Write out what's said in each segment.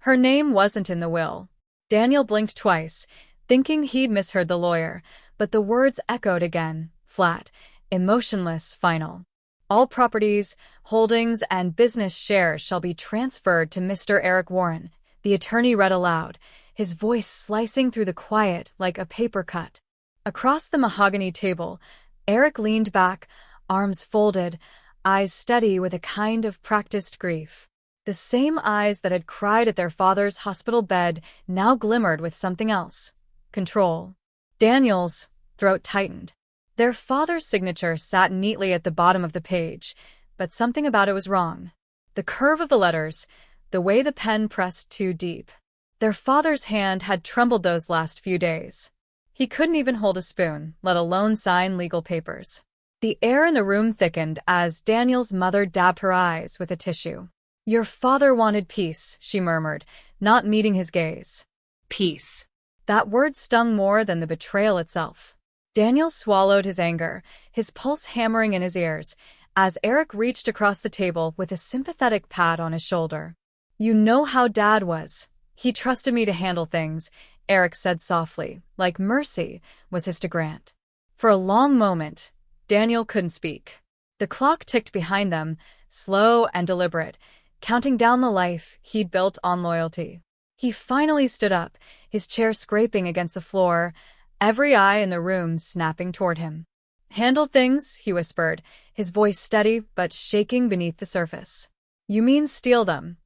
Her name wasn't in the will. Daniel blinked twice, thinking he'd misheard the lawyer, but the words echoed again, flat, emotionless, final. All properties, holdings, and business shares shall be transferred to Mr. Eric Warren, the attorney read aloud, his voice slicing through the quiet like a paper cut. Across the mahogany table, Eric leaned back, arms folded, eyes steady with a kind of practiced grief. The same eyes that had cried at their father's hospital bed now glimmered with something else. Control. Daniel's throat tightened. Their father's signature sat neatly at the bottom of the page, but something about it was wrong. The curve of the letters, the way the pen pressed too deep. Their father's hand had trembled those last few days. He couldn't even hold a spoon, let alone sign legal papers. The air in the room thickened as Daniel's mother dabbed her eyes with a tissue. "Your father wanted peace," she murmured, not meeting his gaze. Peace. That word stung more than the betrayal itself. Daniel swallowed his anger, his pulse hammering in his ears, as Eric reached across the table with a sympathetic pat on his shoulder. "You know how Dad was. He trusted me to handle things," Eric said softly, like mercy was his to grant. For a long moment, Daniel couldn't speak. The clock ticked behind them, slow and deliberate, counting down the life he'd built on loyalty. He finally stood up, his chair scraping against the floor, every eye in the room snapping toward him. "Handle things," he whispered, his voice steady but shaking beneath the surface. "You mean steal them?"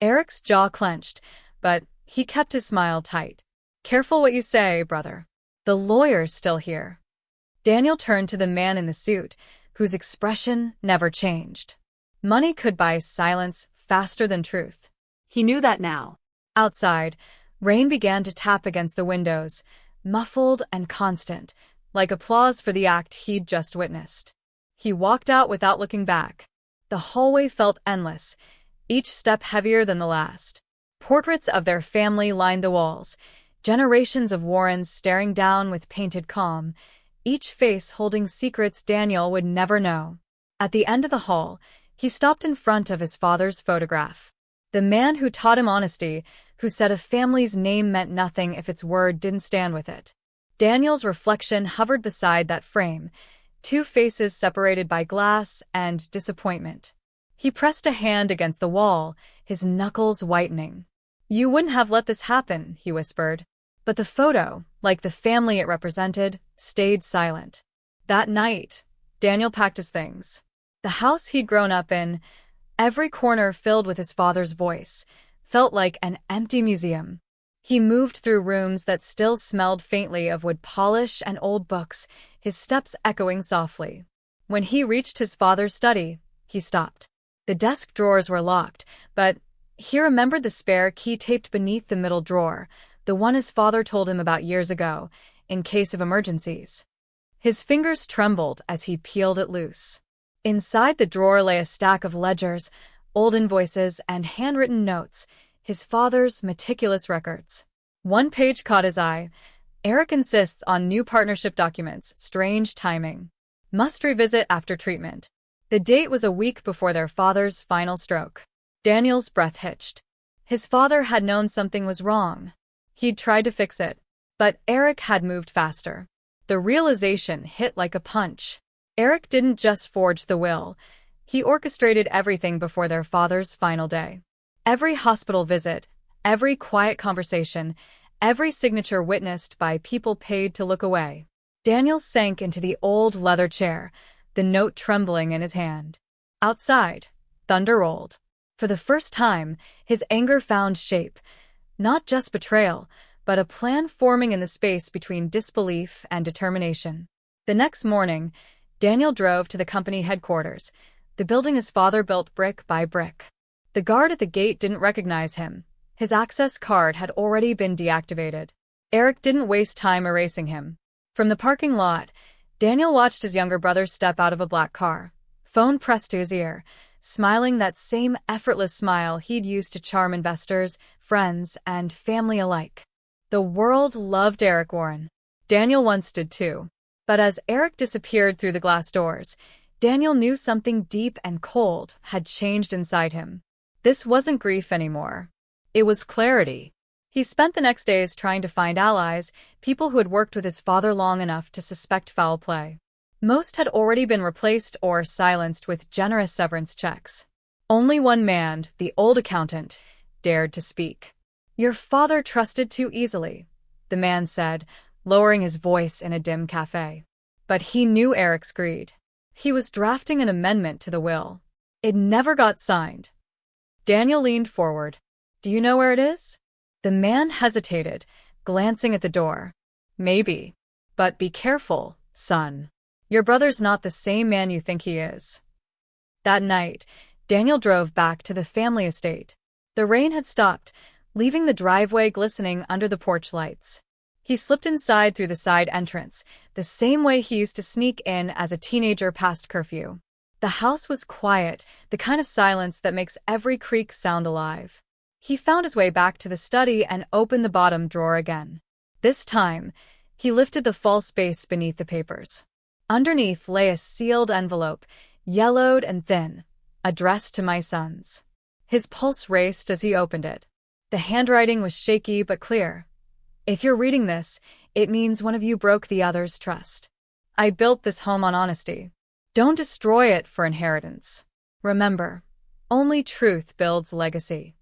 Eric's jaw clenched, but he kept his smile tight. "Careful what you say, brother. The lawyer's still here." Daniel turned to the man in the suit, whose expression never changed. Money could buy silence faster than truth. He knew that now. Outside, rain began to tap against the windows, muffled and constant, like applause for the act he'd just witnessed. He walked out without looking back. The hallway felt endless, each step heavier than the last. Portraits of their family lined the walls, generations of Warrens staring down with painted calm, each face holding secrets Daniel would never know. At the end of the hall, he stopped in front of his father's photograph. The man who taught him honesty, who said a family's name meant nothing if its word didn't stand with it. Daniel's reflection hovered beside that frame, two faces separated by glass and disappointment. He pressed a hand against the wall, his knuckles whitening. "You wouldn't have let this happen," he whispered. But the photo, like the family it represented, stayed silent. That night, Daniel packed his things. The house he'd grown up in, every corner filled with his father's voice, felt like an empty museum. He moved through rooms that still smelled faintly of wood polish and old books, his steps echoing softly. When he reached his father's study, he stopped. The desk drawers were locked, but he remembered the spare key taped beneath the middle drawer, the one his father told him about years ago, in case of emergencies. His fingers trembled as he peeled it loose. Inside the drawer lay a stack of ledgers, old invoices, and handwritten notes, his father's meticulous records. One page caught his eye. "Eric insists on new partnership documents. Strange timing. Must revisit after treatment." The date was a week before their father's final stroke. Daniel's breath hitched. His father had known something was wrong. He'd tried to fix it, but Eric had moved faster. The realization hit like a punch. Eric didn't just forge the will. He orchestrated everything before their father's final day. Every hospital visit, every quiet conversation, every signature witnessed by people paid to look away. Daniel sank into the old leather chair, the note trembling in his hand. Outside, thunder rolled. For the first time, his anger found shape. Not just betrayal, but a plan forming in the space between disbelief and determination. The next morning, Daniel drove to the company headquarters, the building his father built brick by brick. The guard at the gate didn't recognize him. His access card had already been deactivated. Eric didn't waste time erasing him. From the parking lot, Daniel watched his younger brother step out of a black car, phone pressed to his ear, smiling that same effortless smile he'd used to charm investors, friends, and family alike. The world loved Eric Warren. Daniel once did too. But as Eric disappeared through the glass doors, Daniel knew something deep and cold had changed inside him. This wasn't grief anymore. It was clarity. He spent the next days trying to find allies, people who had worked with his father long enough to suspect foul play. Most had already been replaced or silenced with generous severance checks. Only one man, the old accountant, dared to speak. "Your father trusted too easily," the man said, lowering his voice in a dim cafe. But he knew Eric's greed. He was drafting an amendment to the will. It never got signed. Daniel leaned forward. "Do you know where it is?" The man hesitated, glancing at the door. "Maybe. But be careful, son. Your brother's not the same man you think he is." That night, Daniel drove back to the family estate. The rain had stopped, leaving the driveway glistening under the porch lights. He slipped inside through the side entrance, the same way he used to sneak in as a teenager past curfew. The house was quiet, the kind of silence that makes every creak sound alive. He found his way back to the study and opened the bottom drawer again. This time, he lifted the false base beneath the papers. Underneath lay a sealed envelope, yellowed and thin, addressed to my sons. His pulse raced as he opened it. The handwriting was shaky but clear. "If you're reading this, it means one of you broke the other's trust. I built this home on honesty. Don't destroy it for inheritance. Remember, only truth builds legacy."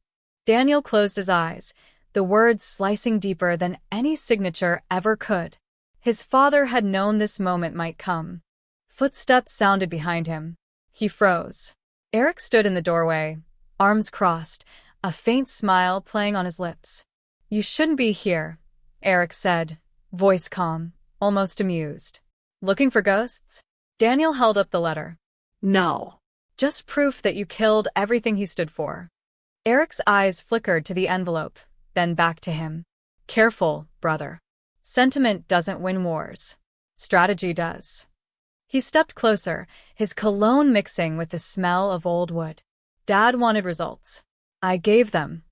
Daniel closed his eyes, the words slicing deeper than any signature ever could. His father had known this moment might come. Footsteps sounded behind him. He froze. Eric stood in the doorway, arms crossed, a faint smile playing on his lips. "You shouldn't be here," Eric said, voice calm, almost amused. "Looking for ghosts?" Daniel held up the letter. "No. "Just proof that you killed everything he stood for." Eric's eyes flickered to the envelope, then back to him. "Careful, brother. Sentiment doesn't win wars. Strategy does." He stepped closer, his cologne mixing with the smell of old wood. "Dad wanted results. I gave them."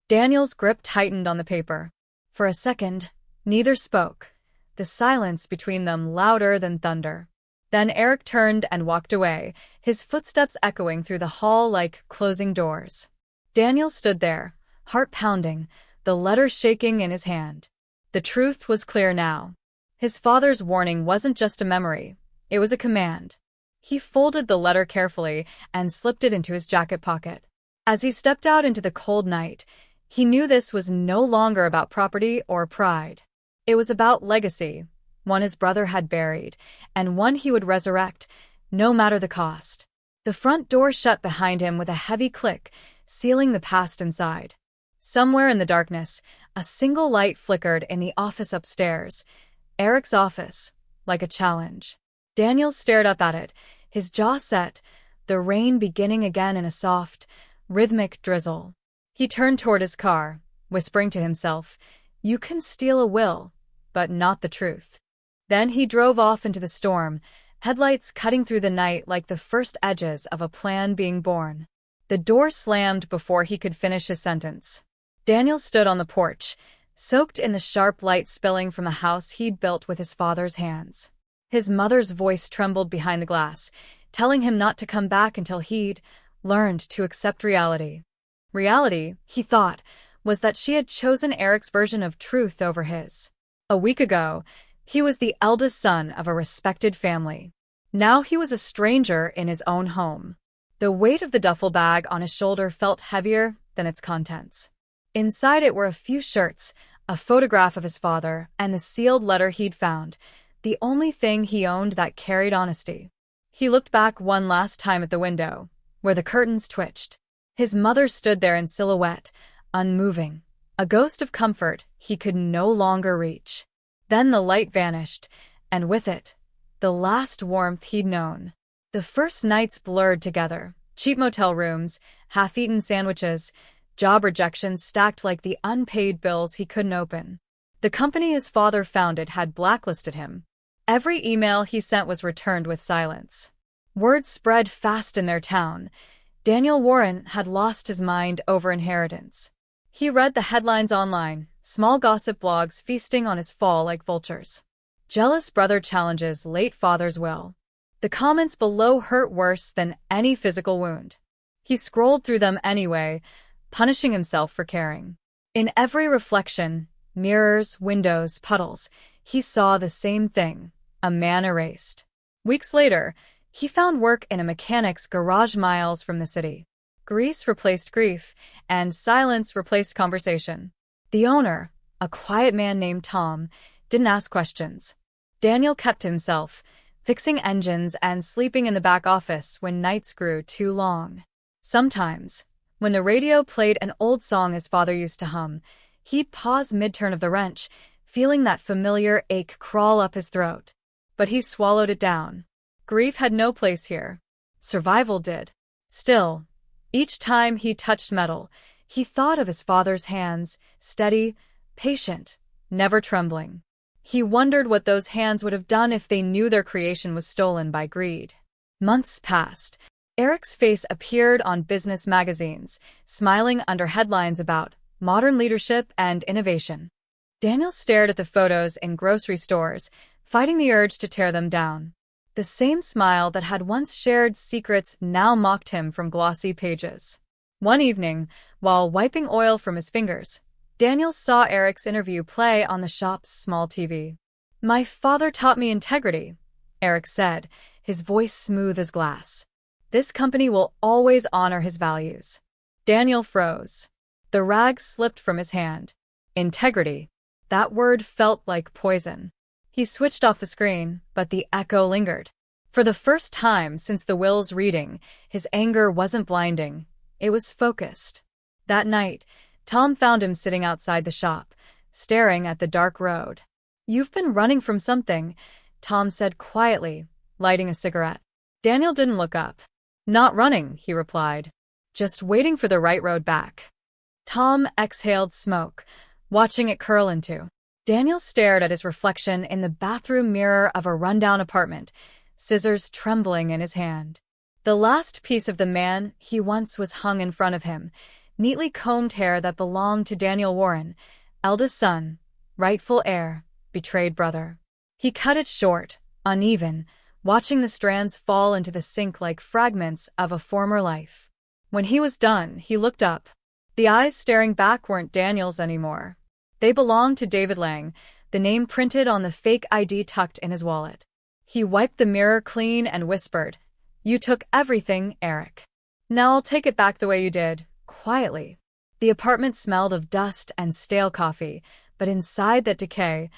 Daniel's grip tightened on the paper. For a second, neither spoke, the silence between them louder than thunder. Then Eric turned and walked away, his footsteps echoing through the hall like closing doors. Daniel stood there, heart pounding, the letter shaking in his hand. The truth was clear now. His father's warning wasn't just a memory, it was a command. He folded the letter carefully and slipped it into his jacket pocket. As he stepped out into the cold night, he knew this was no longer about property or pride. It was about legacy, one his brother had buried, and one he would resurrect, no matter the cost. The front door shut behind him with a heavy click, sealing the past inside. Somewhere in the darkness, a single light flickered in the office upstairs. Eric's office, like a challenge. Daniel stared up at it, his jaw set, the rain beginning again in a soft, rhythmic drizzle. He turned toward his car, whispering to himself, "You can steal a will, but not the truth." Then he drove off into the storm, headlights cutting through the night like the first edges of a plan being born. The door slammed before he could finish his sentence. Daniel stood on the porch, soaked in the sharp light spilling from a house he'd built with his father's hands. His mother's voice trembled behind the glass, telling him not to come back until he'd learned to accept reality. Reality, he thought, was that she had chosen Eric's version of truth over his. A week ago, he was the eldest son of a respected family. Now he was a stranger in his own home. The weight of the duffel bag on his shoulder felt heavier than its contents. Inside it were a few shirts, a photograph of his father, and the sealed letter he'd found, the only thing he owned that carried honesty. He looked back one last time at the window, where the curtains twitched. His mother stood there in silhouette, unmoving, a ghost of comfort he could no longer reach. Then the light vanished, and with it, the last warmth he'd known. The first nights blurred together, cheap motel rooms, half-eaten sandwiches, job rejections stacked like the unpaid bills he couldn't open. The company his father founded had blacklisted him. Every email he sent was returned with silence. Word spread fast in their town. Daniel Warren had lost his mind over inheritance. He read the headlines online, small gossip blogs feasting on his fall like vultures. Jealous brother challenges late father's will. The comments below hurt worse than any physical wound. He scrolled through them anyway, punishing himself for caring. In every reflection, mirrors, windows, puddles, he saw the same thing, a man erased. Weeks later, he found work in a mechanic's garage miles from the city. Grease replaced grief, and silence replaced conversation. The owner, a quiet man named Tom, didn't ask questions. Daniel kept himself, fixing engines and sleeping in the back office when nights grew too long. Sometimes, when the radio played an old song his father used to hum, he'd pause mid-turn of the wrench, feeling that familiar ache crawl up his throat. But he swallowed it down. Grief had no place here. Survival did. Still, each time he touched metal, he thought of his father's hands, steady, patient, never trembling. He wondered what those hands would have done if they knew their creation was stolen by greed. Months passed. Eric's face appeared on business magazines, smiling under headlines about modern leadership and innovation. Daniel stared at the photos in grocery stores, fighting the urge to tear them down. The same smile that had once shared secrets now mocked him from glossy pages. One evening, while wiping oil from his fingers, Daniel saw Eric's interview play on the shop's small TV. "My father taught me integrity," Eric said, his voice smooth as glass. "This company will always honor his values." Daniel froze. The rag slipped from his hand. Integrity. That word felt like poison. He switched off the screen, but the echo lingered. For the first time since the will's reading, his anger wasn't blinding. It was focused. That night, Tom found him sitting outside the shop, staring at the dark road. "You've been running from something," Tom said quietly, lighting a cigarette. Daniel didn't look up. "Not running," he replied. "Just waiting for the right road back." Tom exhaled smoke, watching it curl into. Daniel stared at his reflection in the bathroom mirror of a rundown apartment, scissors trembling in his hand. The last piece of the man he once was hung in front of him, neatly combed hair that belonged to Daniel Warren, eldest son, rightful heir, betrayed brother. He cut it short, uneven, watching the strands fall into the sink like fragments of a former life. When he was done, he looked up. The eyes staring back weren't Daniel's anymore. They belonged to David Lang, the name printed on the fake ID tucked in his wallet. He wiped the mirror clean and whispered, "You took everything, Eric. Now I'll take it back the way you did, quietly." The apartment smelled of dust and stale coffee, but inside that decay,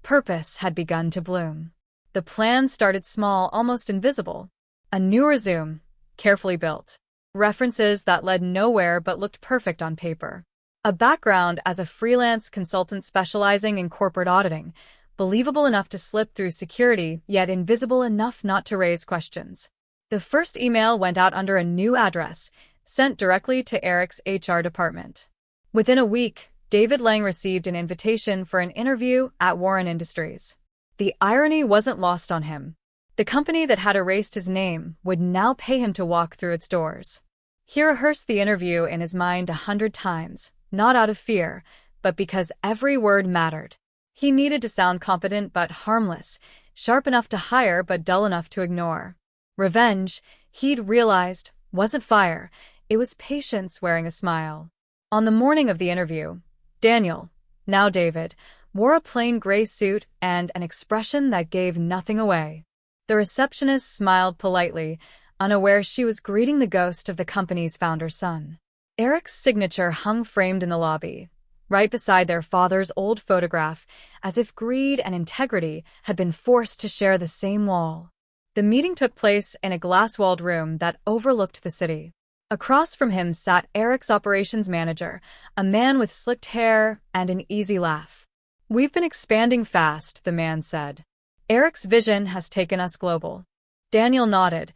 purpose had begun to bloom. The plan started small, almost invisible. A new resume, carefully built. References that led nowhere but looked perfect on paper. A background as a freelance consultant specializing in corporate auditing, believable enough to slip through security, yet invisible enough not to raise questions. The first email went out under a new address, sent directly to Eric's HR department. Within a week, David Lang received an invitation for an interview at Warren Industries. The irony wasn't lost on him. The company that had erased his name would now pay him to walk through its doors. He rehearsed the interview in his mind 100 times, not out of fear, but because every word mattered. He needed to sound competent but harmless, sharp enough to hire but dull enough to ignore. Revenge, he'd realized, wasn't fire, it was patience wearing a smile. On the morning of the interview, Daniel, now David, wore a plain gray suit and an expression that gave nothing away. The receptionist smiled politely, unaware she was greeting the ghost of the company's founder's son. Eric's signature hung framed in the lobby, right beside their father's old photograph, as if greed and integrity had been forced to share the same wall. The meeting took place in a glass-walled room that overlooked the city. Across from him sat Eric's operations manager, a man with slicked hair and an easy laugh. "We've been expanding fast," the man said. "Eric's vision has taken us global." Daniel nodded,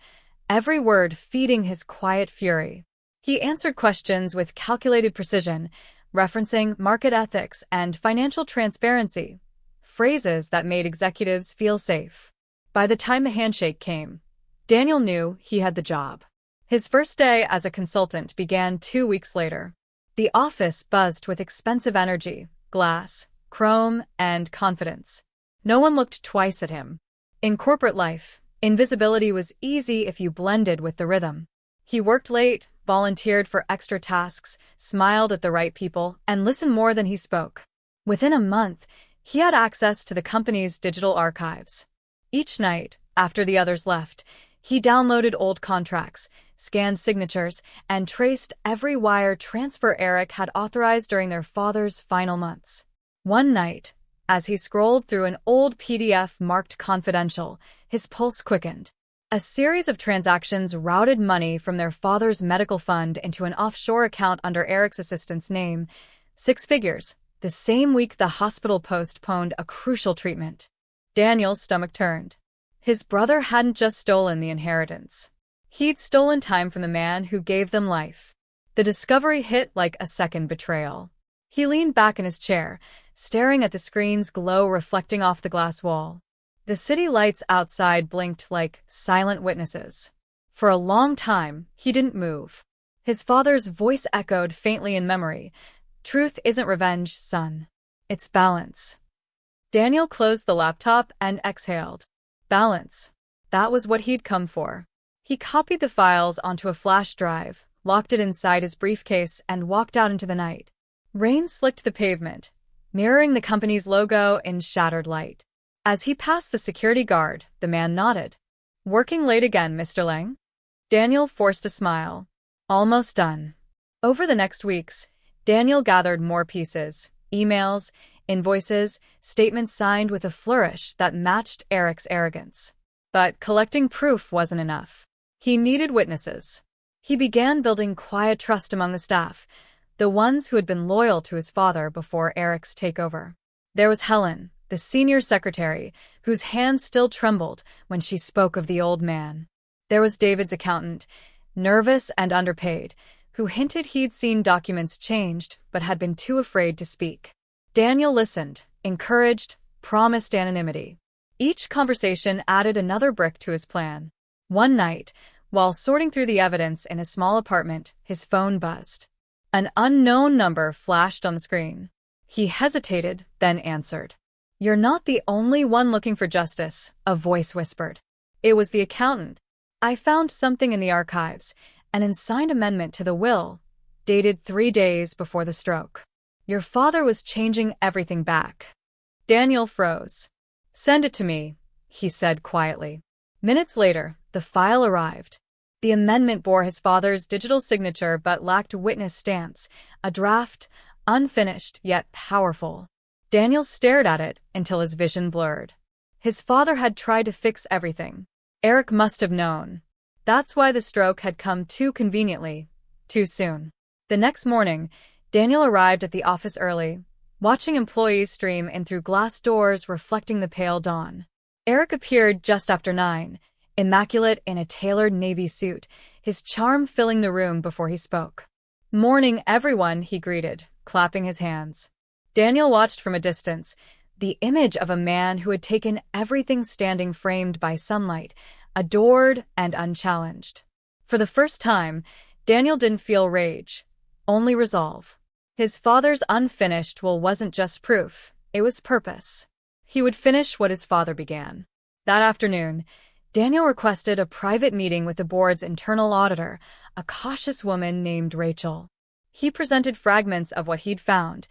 every word feeding his quiet fury. He answered questions with calculated precision, referencing market ethics and financial transparency, phrases that made executives feel safe. By the time the handshake came, Daniel knew he had the job. His first day as a consultant began 2 weeks later. The office buzzed with expensive energy, glass, chrome, and confidence. No one looked twice at him. In corporate life, invisibility was easy if you blended with the rhythm. He worked late, volunteered for extra tasks, smiled at the right people, and listened more than he spoke. Within a month, he had access to the company's digital archives. Each night, after the others left, he downloaded old contracts, scanned signatures, and traced every wire transfer Eric had authorized during their father's final months. One night, as he scrolled through an old PDF marked confidential, his pulse quickened. A series of transactions routed money from their father's medical fund into an offshore account under Eric's assistant's name, 6 figures, the same week the hospital postponed a crucial treatment. Daniel's stomach turned. His brother hadn't just stolen the inheritance. He'd stolen time from the man who gave them life. The discovery hit like a second betrayal. He leaned back in his chair, staring at the screen's glow reflecting off the glass wall. The city lights outside blinked like silent witnesses. For a long time, he didn't move. His father's voice echoed faintly in memory. "Truth isn't revenge, son. It's balance." Daniel closed the laptop and exhaled. Balance. That was what he'd come for. He copied the files onto a flash drive, locked it inside his briefcase, and walked out into the night. Rain slicked the pavement, mirroring the company's logo in shattered light. As he passed the security guard, the man nodded. "Working late again, Mr. Lang?" Daniel forced a smile. "Almost done." Over the next weeks, Daniel gathered more pieces, emails, invoices, statements signed with a flourish that matched Eric's arrogance. But collecting proof wasn't enough. He needed witnesses. He began building quiet trust among the staff, the ones who had been loyal to his father before Eric's takeover. There was Helen, the senior secretary, whose hands still trembled when she spoke of the old man. There was David's accountant, nervous and underpaid, who hinted he'd seen documents changed but had been too afraid to speak. Daniel listened, encouraged, promised anonymity. Each conversation added another brick to his plan. One night, while sorting through the evidence in a small apartment, his phone buzzed. An unknown number flashed on the screen. He hesitated, then answered. "You're not the only one looking for justice," a voice whispered. It was the accountant. "I found something in the archives, an unsigned amendment to the will, dated 3 days before the stroke. Your father was changing everything back." Daniel froze. "Send it to me," he said quietly. Minutes later, the file arrived. The amendment bore his father's digital signature but lacked witness stamps, a draft, unfinished yet powerful. Daniel stared at it until his vision blurred. His father had tried to fix everything. Eric must have known. That's why the stroke had come too conveniently, too soon. The next morning, Daniel arrived at the office early, watching employees stream in through glass doors reflecting the pale dawn. Eric appeared just after 9, immaculate in a tailored navy suit, his charm filling the room before he spoke. "Morning, everyone," he greeted, clapping his hands. Daniel watched from a distance, the image of a man who had taken everything standing framed by sunlight, adored and unchallenged. For the first time, Daniel didn't feel rage, only resolve. His father's unfinished will wasn't just proof, it was purpose. He would finish what his father began. That afternoon, Daniel requested a private meeting with the board's internal auditor, a cautious woman named Rachel. He presented fragments of what he'd found,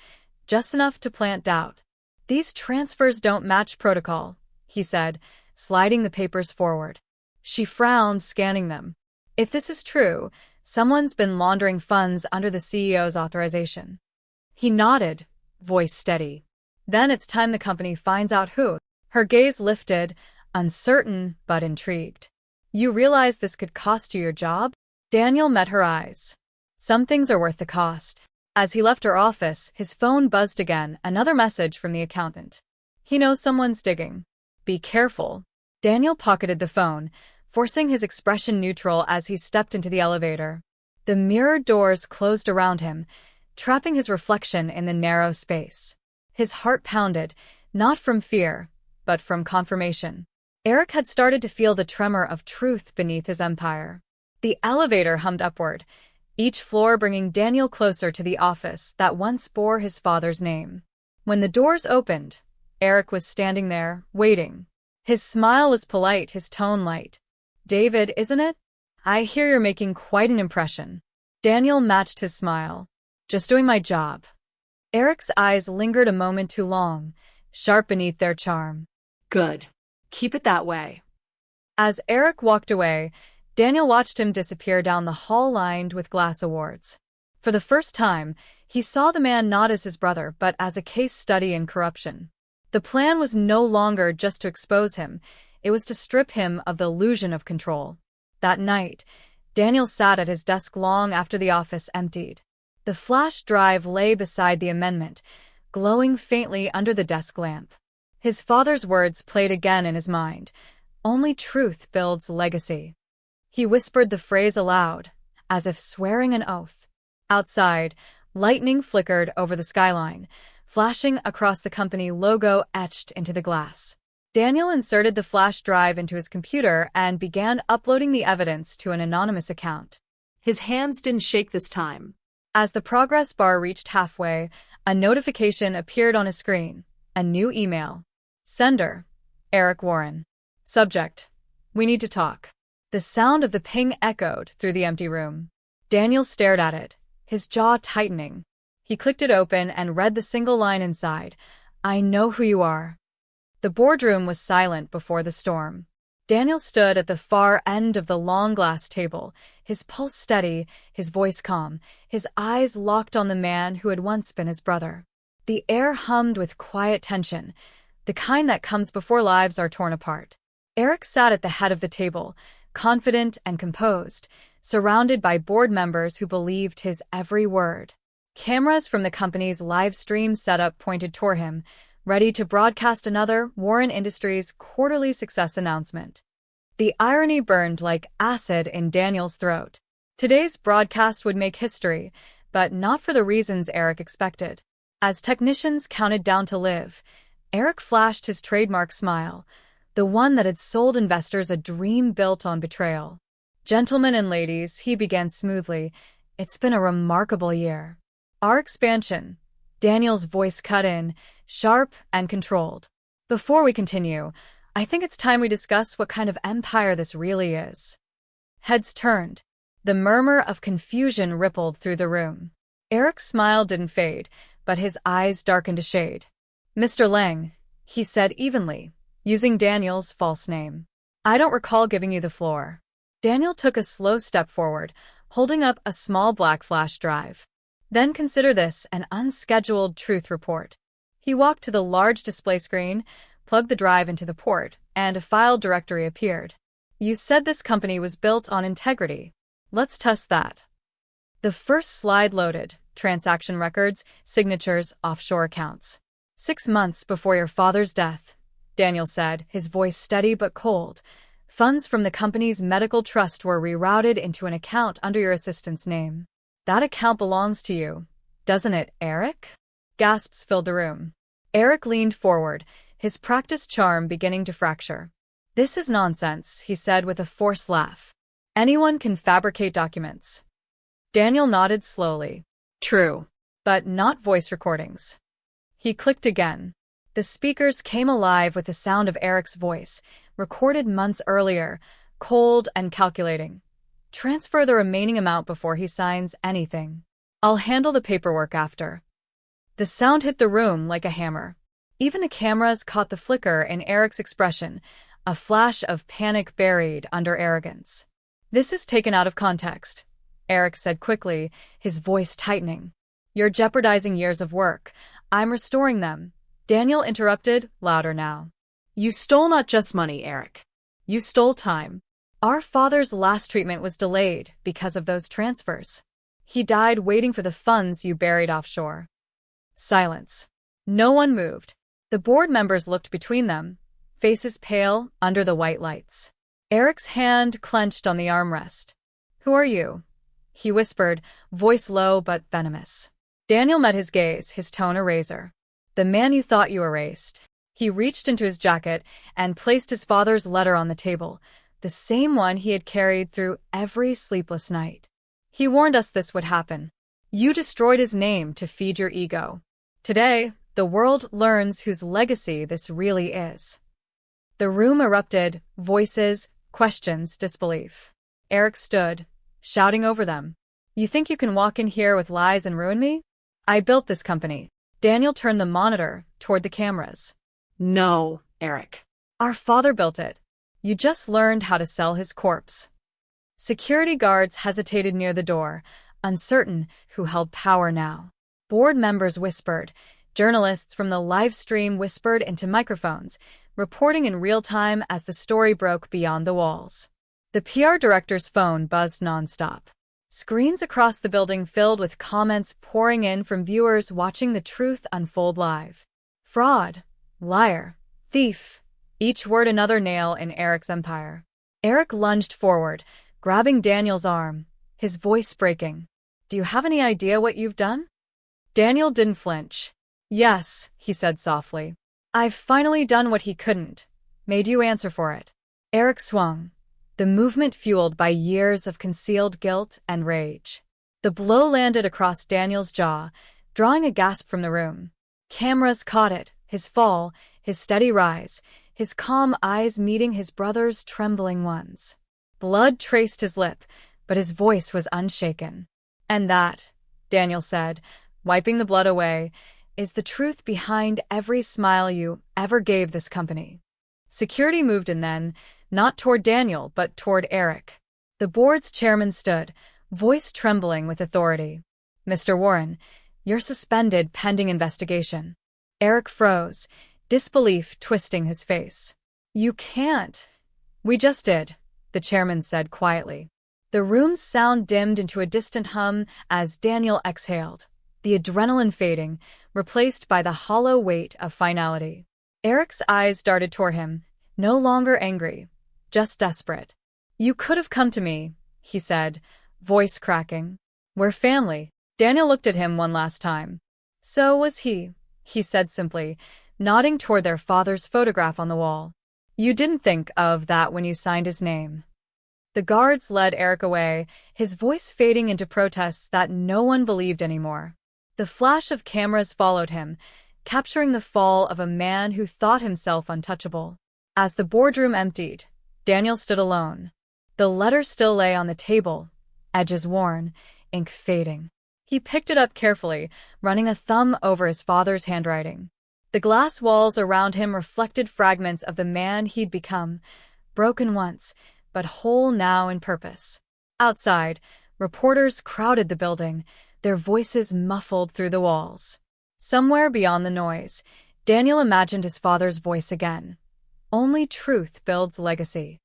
just enough to plant doubt. "These transfers don't match protocol," he said, sliding the papers forward. She frowned, scanning them. "If this is true, someone's been laundering funds under the CEO's authorization." He nodded, voice steady. "Then it's time the company finds out who." Her gaze lifted, uncertain but intrigued. "You realize this could cost you your job?" Daniel met her eyes. "Some things are worth the cost." As he left her office, his phone buzzed again, another message from the accountant. "He knows someone's digging. Be careful." Daniel pocketed the phone, forcing his expression neutral as he stepped into the elevator. The mirrored doors closed around him, trapping his reflection in the narrow space. His heart pounded, not from fear, but from confirmation. Eric had started to feel the tremor of truth beneath his empire. The elevator hummed upward, each floor bringing Daniel closer to the office that once bore his father's name. When the doors opened, Eric was standing there, waiting. His smile was polite, his tone light. "David, isn't it? I hear you're making quite an impression." Daniel matched his smile. Just doing my job. Eric's eyes lingered a moment too long, sharp beneath their charm. Good. Keep it that way. As Eric walked away, Daniel watched him disappear down the hall lined with glass awards. For the first time, he saw the man not as his brother but as a case study in corruption. The plan was no longer just to expose him, it was to strip him of the illusion of control. That night, Daniel sat at his desk long after the office emptied. The flash drive lay beside the amendment, glowing faintly under the desk lamp. His father's words played again in his mind. Only truth builds legacy. He whispered the phrase aloud, as if swearing an oath. Outside, lightning flickered over the skyline, flashing across the company logo etched into the glass. Daniel inserted the flash drive into his computer and began uploading the evidence to an anonymous account. His hands didn't shake this time. As the progress bar reached halfway, a notification appeared on his screen. A new email. Sender: Eric Warren. Subject: We need to talk. The sound of the ping echoed through the empty room. Daniel stared at it, his jaw tightening. He clicked it open and read the single line inside. I know who you are. The boardroom was silent before the storm. Daniel stood at the far end of the long glass table, his pulse steady, his voice calm, his eyes locked on the man who had once been his brother. The air hummed with quiet tension, the kind that comes before lives are torn apart. Eric sat at the head of the table, confident and composed, surrounded by board members who believed his every word. Cameras from the company's live stream setup pointed toward him, ready to broadcast another Warren Industries quarterly success announcement. The irony burned like acid in Daniel's throat. Today's broadcast would make history, but not for the reasons Eric expected. As technicians counted down to live, Eric flashed his trademark smile, the one that had sold investors a dream built on betrayal. Gentlemen and ladies, he began smoothly, it's been a remarkable year. Our expansion. Daniel's voice cut in, sharp and controlled. Before we continue, I think it's time we discuss what kind of empire this really is. Heads turned. The murmur of confusion rippled through the room. Eric's smile didn't fade, but his eyes darkened to shade. Mr. Lang, he said evenly, using Daniel's false name. I don't recall giving you the floor. Daniel took a slow step forward, holding up a small black flash drive. Then consider this an unscheduled truth report. He walked to the large display screen, plugged the drive into the port, and a file directory appeared. You said this company was built on integrity. Let's test that. The first slide loaded: transaction records, signatures, offshore accounts. 6 months before your father's death, Daniel said, his voice steady but cold. Funds from the company's medical trust were rerouted into an account under your assistant's name. That account belongs to you, doesn't it, Eric? Gasps filled the room. Eric leaned forward, his practiced charm beginning to fracture. This is nonsense, he said with a forced laugh. Anyone can fabricate documents. Daniel nodded slowly. True. But not voice recordings. He clicked again. The speakers came alive with the sound of Eric's voice, recorded months earlier, cold and calculating. Transfer the remaining amount before he signs anything. I'll handle the paperwork after. The sound hit the room like a hammer. Even the cameras caught the flicker in Eric's expression, a flash of panic buried under arrogance. This is taken out of context, Eric said quickly, his voice tightening. You're jeopardizing years of work. I'm restoring them. Daniel interrupted, louder now. You stole not just money, Eric. You stole time. Our father's last treatment was delayed because of those transfers. He died waiting for the funds you buried offshore. Silence. No one moved. The board members looked between them, faces pale under the white lights. Eric's hand clenched on the armrest. Who are you? He whispered, voice low but venomous. Daniel met his gaze, his tone a razor. The man you thought you erased. He reached into his jacket and placed his father's letter on the table, the same one he had carried through every sleepless night. He warned us this would happen. You destroyed his name to feed your ego. Today, the world learns whose legacy this really is. The room erupted, voices, questions, disbelief. Eric stood, shouting over them. You think you can walk in here with lies and ruin me? I built this company. Daniel turned the monitor toward the cameras. No, Eric. Our father built it. You just learned how to sell his corpse. Security guards hesitated near the door, uncertain who held power now. Board members whispered. Journalists from the live stream whispered into microphones, reporting in real time as the story broke beyond the walls. The PR director's phone buzzed nonstop. Screens across the building filled with comments pouring in from viewers watching the truth unfold live. Fraud, liar, thief, each word another nail in Eric's empire. Eric lunged forward, grabbing Daniel's arm, his voice breaking. Do you have any idea what you've done? Daniel didn't flinch. Yes, he said softly. I've finally done what he couldn't. Made you answer for it. Eric swung, the movement fueled by years of concealed guilt and rage. The blow landed across Daniel's jaw, drawing a gasp from the room. Cameras caught it, his fall, his steady rise, his calm eyes meeting his brother's trembling ones. Blood traced his lip, but his voice was unshaken. And that, Daniel said, wiping the blood away, is the truth behind every smile you ever gave this company. Security moved in then, not toward Daniel, but toward Eric. The board's chairman stood, voice trembling with authority. Mr. Warren, you're suspended pending investigation. Eric froze, disbelief twisting his face. You can't. We just did, the chairman said quietly. The room's sound dimmed into a distant hum as Daniel exhaled, the adrenaline fading, replaced by the hollow weight of finality. Eric's eyes darted toward him, no longer angry, just desperate. You could have come to me, he said, voice cracking. We're family. Daniel looked at him one last time. So was he said simply, nodding toward their father's photograph on the wall. You didn't think of that when you signed his name. The guards led Eric away, his voice fading into protests that no one believed anymore. The flash of cameras followed him, capturing the fall of a man who thought himself untouchable. As the boardroom emptied, Daniel stood alone. The letter still lay on the table, edges worn, ink fading. He picked it up carefully, running a thumb over his father's handwriting. The glass walls around him reflected fragments of the man he'd become, broken once, but whole now in purpose. Outside, reporters crowded the building, their voices muffled through the walls. Somewhere beyond the noise, Daniel imagined his father's voice again. Only truth builds legacy.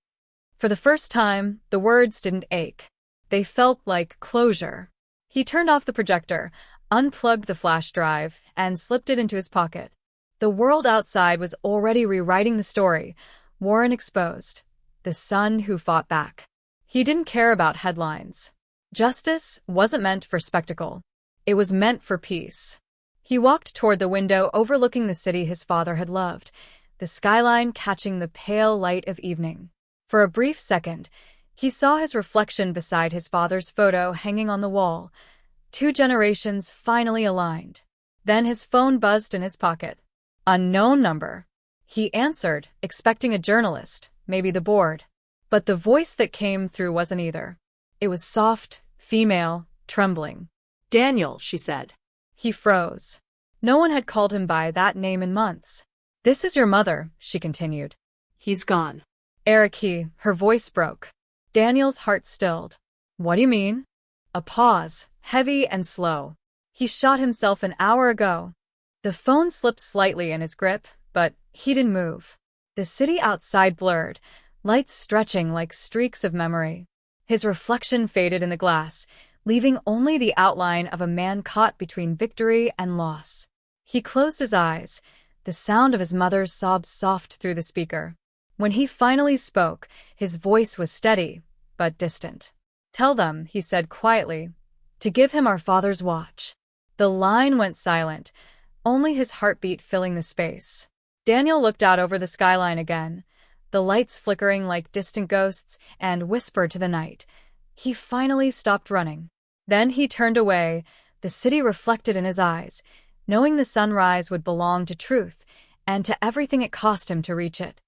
For the first time, the words didn't ache. They felt like closure. He turned off the projector, unplugged the flash drive, and slipped it into his pocket. The world outside was already rewriting the story, Warren exposed, the son who fought back. He didn't care about headlines. Justice wasn't meant for spectacle. It was meant for peace. He walked toward the window overlooking the city his father had loved, the skyline catching the pale light of evening. For a brief second, he saw his reflection beside his father's photo hanging on the wall, 2 generations finally aligned. Then his phone buzzed in his pocket. Unknown number. He answered, expecting a journalist, maybe the board. But the voice that came through wasn't either. It was soft, female, trembling. Daniel, she said. He froze. No one had called him by that name in months. This is your mother, she continued. He's gone. Eric, her voice broke. Daniel's heart stilled. What do you mean? A pause, heavy and slow. He shot himself an hour ago. The phone slipped slightly in his grip, but he didn't move. The city outside blurred, lights stretching like streaks of memory. His reflection faded in the glass, leaving only the outline of a man caught between victory and loss. He closed his eyes, the sound of his mother's sobs soft through the speaker. When he finally spoke, his voice was steady, but distant. Tell them, he said quietly, to give him our father's watch. The line went silent, only his heartbeat filling the space. Daniel looked out over the skyline again, the lights flickering like distant ghosts, and whispered to the night. He finally stopped running. Then he turned away, the city reflected in his eyes, knowing the sunrise would belong to truth, and to everything it cost him to reach it.